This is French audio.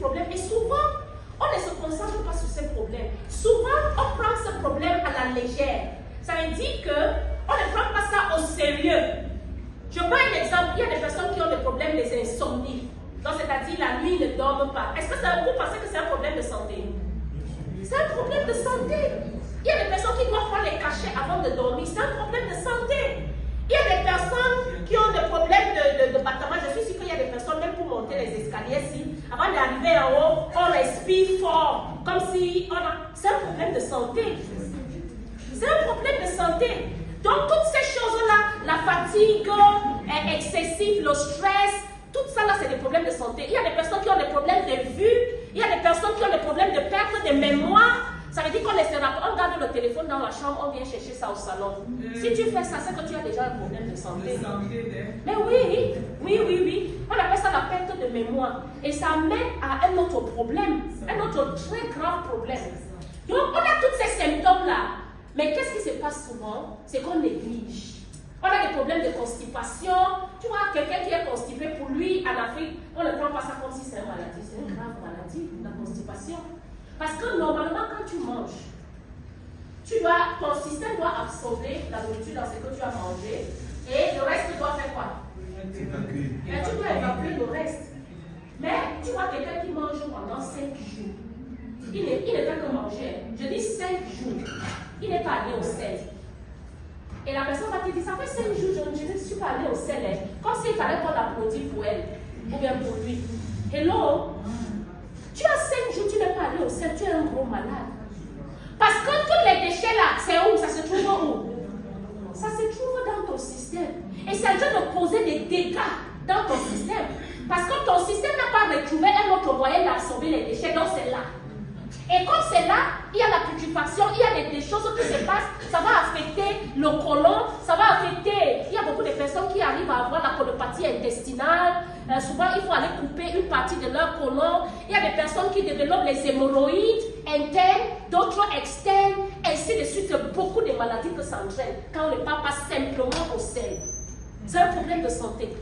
problème. Et souvent, on ne se concentre pas sur ces problèmes. Souvent, on prend ce problème à la légère. Ça veut dire qu'on ne prend pas ça au sérieux. Je prends un exemple. Il y a des personnes qui ont des problèmes des insomnies. Donc, c'est-à-dire la nuit, ils ne dorment pas. Est-ce que vous pensez que c'est un problème de santé? C'est un problème de santé. Il y a des personnes qui doivent prendre les cachets avant de dormir. C'est un problème de santé. Il y a des personnes qui ont des problèmes de battement. Je suis sûre qu'il y a des personnes, même pour monter les escaliers, avant d'arriver en haut, on respire fort. Comme si on a... C'est un problème de santé. C'est un problème de santé. Donc, toutes ces choses-là, la fatigue excessive, le stress, tout ça là, c'est des problèmes de santé. Il y a des personnes qui ont des problèmes de vue, il y a des personnes qui ont des problèmes de perte de mémoire. Ça veut dire qu'on on garde le téléphone dans la chambre, on vient chercher ça au salon. Si tu fais ça, c'est que tu as déjà un problème de santé. Mais oui. On appelle ça la perte de mémoire. Et ça mène à un autre problème, un autre très grave problème. Donc, on a tous ces symptômes-là. Mais qu'est-ce qui se passe souvent? C'est qu'on néglige. On a des problèmes de constipation. Tu vois, quelqu'un qui est constipé, pour lui, en Afrique, on ne prend pas ça comme si c'est une maladie. C'est une grave maladie, la constipation. Parce que normalement, quand tu manges, ton système doit absorber la nourriture dans ce que tu as mangé et le reste doit faire quoi? Mais tu dois évacuer le reste. Mais tu vois quelqu'un qui mange pendant 5 jours. Il ne fait que manger. Je dis 5 jours. Il n'est pas allé au sel. Et la personne va te dire, ça fait 5 jours, je ne suis pas allé au sel. Comme s'il fallait qu'on l'applaudisse pour elle. Ou bien pour lui. Hello? Tu as 5 jours, tu n'es pas allé au sel, tu es un gros malade. Parce que tous les déchets là, c'est où? Ça se trouve où? Ça se trouve dans ton système. Et c'est en train de causer des dégâts dans ton système. Parce que ton système n'a pas retrouvé un autre moyen d'absorber les déchets, donc c'est là. Et comme c'est là, il y a la putréfaction, il y a des choses qui se passent, ça va affecter le côlon, ça va affecter. Il y a beaucoup de personnes qui arrivent à avoir la colopathie intestinale. Souvent, il faut aller couper une partie de leur côlon. Il y a des personnes qui développent les hémorroïdes internes, d'autres externes, ainsi de suite. Beaucoup de maladies que ça entraîne quand on ne parle pas simplement au sel. C'est un problème de santé.